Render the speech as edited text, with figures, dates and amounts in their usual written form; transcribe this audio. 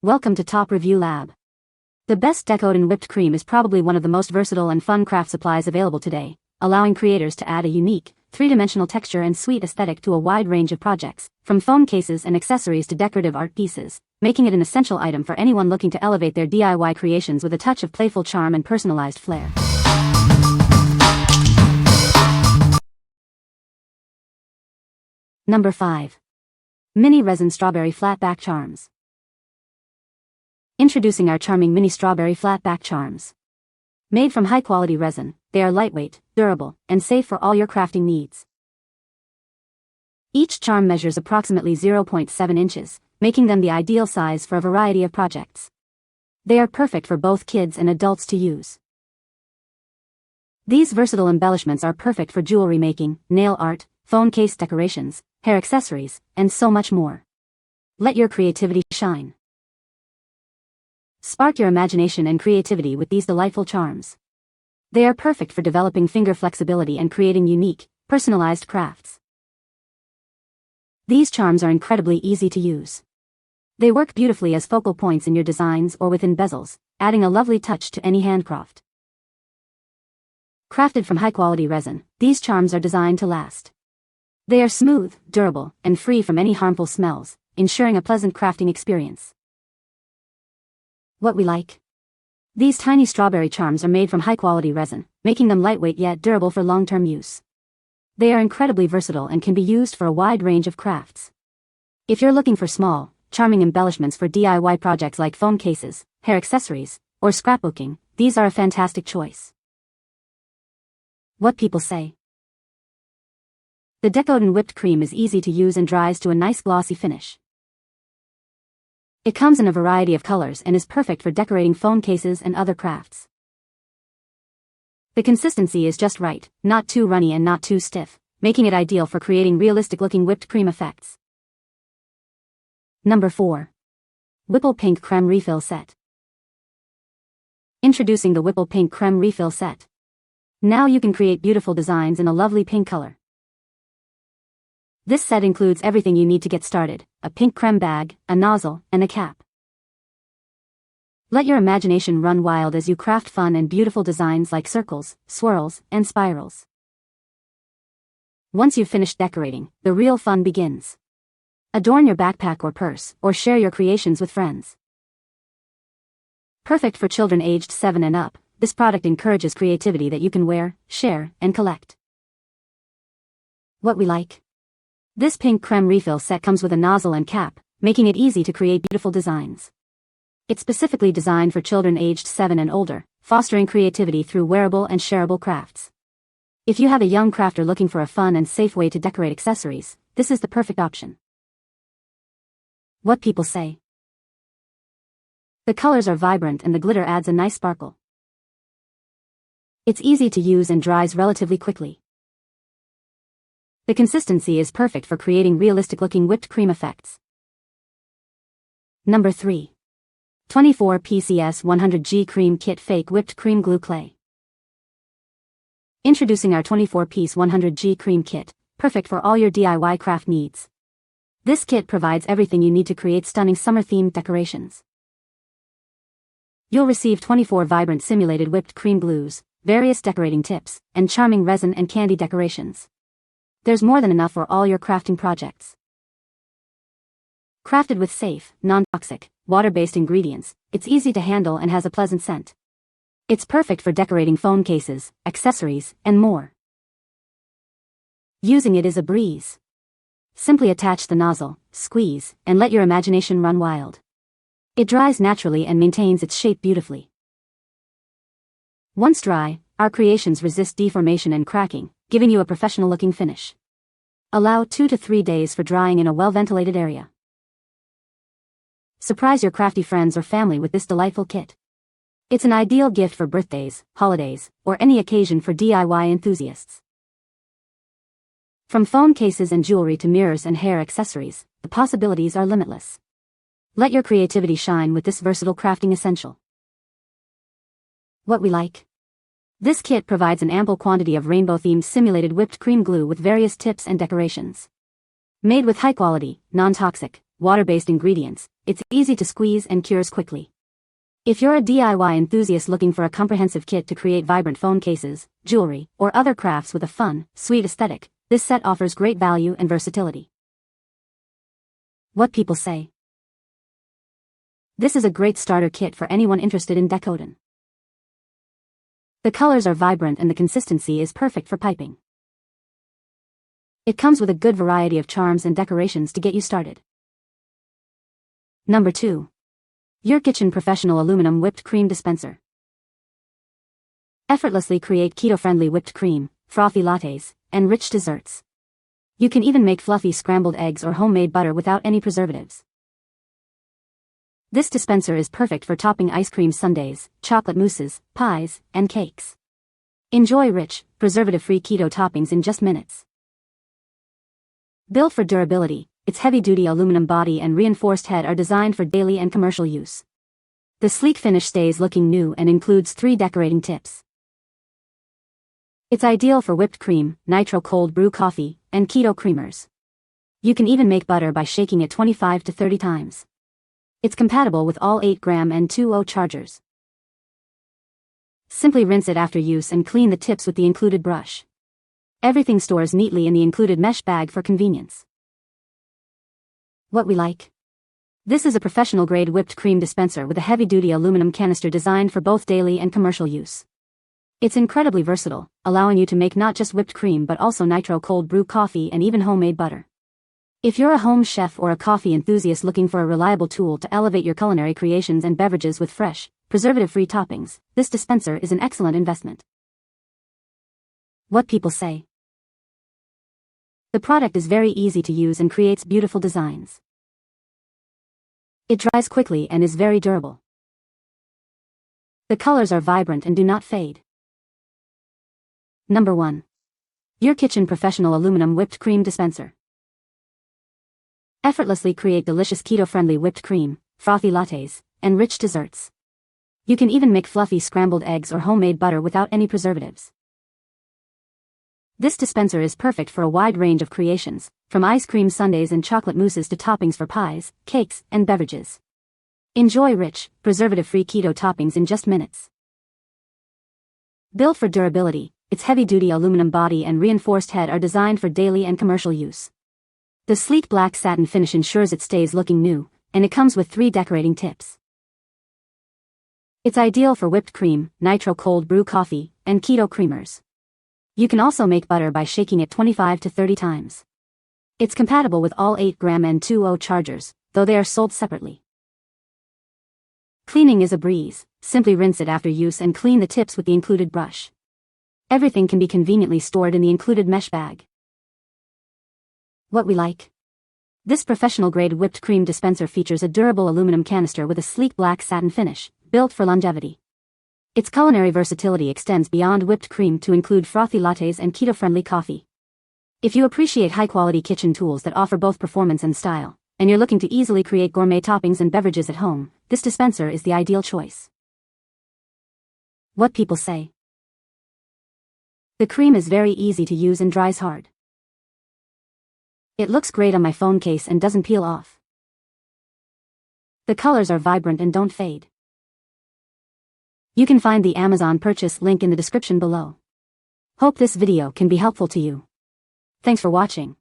Welcome to Top Review Lab. The best Decoden Whipped Cream is probably one of the most versatile and fun craft supplies available today, allowing creators to add a unique, three-dimensional texture and sweet aesthetic to a wide range of projects, from phone cases and accessories to decorative art pieces, making it an essential item for anyone looking to elevate their DIY creations with a touch of playful charm and personalized flair. Number 5. Mini Resin Strawberry Flat Back Charms. Introducing our charming mini strawberry flat back charms. Made from high-quality resin, they are lightweight, durable, and safe for all your crafting needs. Each charm measures approximately 0.7 inches, making them the ideal size for a variety of projects. They are perfect for both kids and adults to use. These versatile embellishments are perfect for jewelry making, nail art, phone case decorations, hair accessories, and so much more. Let your creativity shine. Spark your imagination and creativity with these delightful charms. They are perfect for developing finger flexibility and creating unique, personalized crafts. These charms are incredibly easy to use. They work beautifully as focal points in your designs or within bezels, adding a lovely touch to any handcraft. Crafted from high-quality resin, these charms are designed to last. They are smooth, durable, and free from any harmful smells, ensuring a pleasant crafting experience. What we like. These tiny strawberry charms are made from high-quality resin, making them lightweight yet durable for long-term use. They are incredibly versatile and can be used for a wide range of crafts. If you're looking for small, charming embellishments for DIY projects like phone cases, hair accessories, or scrapbooking, these are a fantastic choice. What people say. The Decoden Whipped Cream is easy to use and dries to a nice glossy finish. It comes in a variety of colors and is perfect for decorating phone cases and other crafts. The consistency is just right, not too runny and not too stiff, making it ideal for creating realistic-looking whipped cream effects. Number 4. Whipple Pink Crème Refill Set. Introducing the Whipple Pink Crème Refill Set. Now you can create beautiful designs in a lovely pink color. This set includes everything you need to get started: a pink creme bag, a nozzle, and a cap. Let your imagination run wild as you craft fun and beautiful designs like circles, swirls, and spirals. Once you've finished decorating, the real fun begins. Adorn your backpack or purse, or share your creations with friends. Perfect for children aged 7 and up, this product encourages creativity that you can wear, share, and collect. What we like. This pink creme refill set comes with a nozzle and cap, making it easy to create beautiful designs. It's specifically designed for children aged 7 and older, fostering creativity through wearable and shareable crafts. If you have a young crafter looking for a fun and safe way to decorate accessories, this is the perfect option. What people say. The colors are vibrant and the glitter adds a nice sparkle. It's easy to use and dries relatively quickly. The consistency is perfect for creating realistic-looking whipped cream effects. Number 3. 24 PCS 100G Cream Kit Fake Whipped Cream Glue Clay. Introducing our 24-piece 100G Cream Kit, perfect for all your DIY craft needs. This kit provides everything you need to create stunning summer-themed decorations. You'll receive 24 vibrant simulated whipped cream glues, various decorating tips, and charming resin and candy decorations. There's more than enough for all your crafting projects. Crafted with safe, non-toxic, water-based ingredients, it's easy to handle and has a pleasant scent. It's perfect for decorating phone cases, accessories, and more. Using it is a breeze. Simply attach the nozzle, squeeze, and let your imagination run wild. It dries naturally and maintains its shape beautifully. Once dry, our creations resist deformation and cracking, giving you a professional-looking finish. Allow 2 to 3 days for drying in a well-ventilated area. Surprise your crafty friends or family with this delightful kit. It's an ideal gift for birthdays, holidays, or any occasion for DIY enthusiasts. From phone cases and jewelry to mirrors and hair accessories, the possibilities are limitless. Let your creativity shine with this versatile crafting essential. What we like. This kit provides an ample quantity of rainbow-themed simulated whipped cream glue with various tips and decorations. Made with high-quality, non-toxic, water-based ingredients, it's easy to squeeze and cures quickly. If you're a DIY enthusiast looking for a comprehensive kit to create vibrant phone cases, jewelry, or other crafts with a fun, sweet aesthetic, this set offers great value and versatility. What people say. This is a great starter kit for anyone interested in Decoden. The colors are vibrant and the consistency is perfect for piping. It comes with a good variety of charms and decorations to get you started. Number 2. EurKitchen Professional Aluminum Whipped Cream Dispenser. Effortlessly create keto-friendly whipped cream, frothy lattes, and rich desserts. You can even make fluffy scrambled eggs or homemade butter without any preservatives. This dispenser is perfect for topping ice cream sundaes, chocolate mousses, pies, and cakes. Enjoy rich, preservative-free keto toppings in just minutes. Built for durability, its heavy-duty aluminum body and reinforced head are designed for daily and commercial use. The sleek finish stays looking new and includes 3 decorating tips. It's ideal for whipped cream, nitro cold brew coffee, and keto creamers. You can even make butter by shaking it 25 to 30 times. It's compatible with all 8-gram and 2.0 chargers. Simply rinse it after use and clean the tips with the included brush. Everything stores neatly in the included mesh bag for convenience. What we like. This is a professional-grade whipped cream dispenser with a heavy-duty aluminum canister designed for both daily and commercial use. It's incredibly versatile, allowing you to make not just whipped cream but also nitro cold brew coffee and even homemade butter. If you're a home chef or a coffee enthusiast looking for a reliable tool to elevate your culinary creations and beverages with fresh, preservative-free toppings, this dispenser is an excellent investment. What people say. The product is very easy to use and creates beautiful designs. It dries quickly and is very durable. The colors are vibrant and do not fade. Number 1. EurKitchen Professional Aluminum Whipped Cream Dispenser. Effortlessly create delicious keto-friendly whipped cream, frothy lattes, and rich desserts. You can even make fluffy scrambled eggs or homemade butter without any preservatives. This dispenser is perfect for a wide range of creations, from ice cream sundaes and chocolate mousses to toppings for pies, cakes, and beverages. Enjoy rich, preservative-free keto toppings in just minutes. Built for durability, its heavy-duty aluminum body and reinforced head are designed for daily and commercial use. The sleek black satin finish ensures it stays looking new, and it comes with 3 decorating tips. It's ideal for whipped cream, nitro cold brew coffee, and keto creamers. You can also make butter by shaking it 25 to 30 times. It's compatible with all 8-gram and 2.0 chargers, though they are sold separately. Cleaning is a breeze. Simply rinse it after use and clean the tips with the included brush. Everything can be conveniently stored in the included mesh bag. What we like. This professional-grade whipped cream dispenser features a durable aluminum canister with a sleek black satin finish, built for longevity. Its culinary versatility extends beyond whipped cream to include frothy lattes and keto-friendly coffee. If you appreciate high-quality kitchen tools that offer both performance and style, and you're looking to easily create gourmet toppings and beverages at home, this dispenser is the ideal choice. What people say. The cream is very easy to use and dries hard. It looks great on my phone case and doesn't peel off. The colors are vibrant and don't fade. You can find the Amazon purchase link in the description below. Hope this video can be helpful to you. Thanks for watching.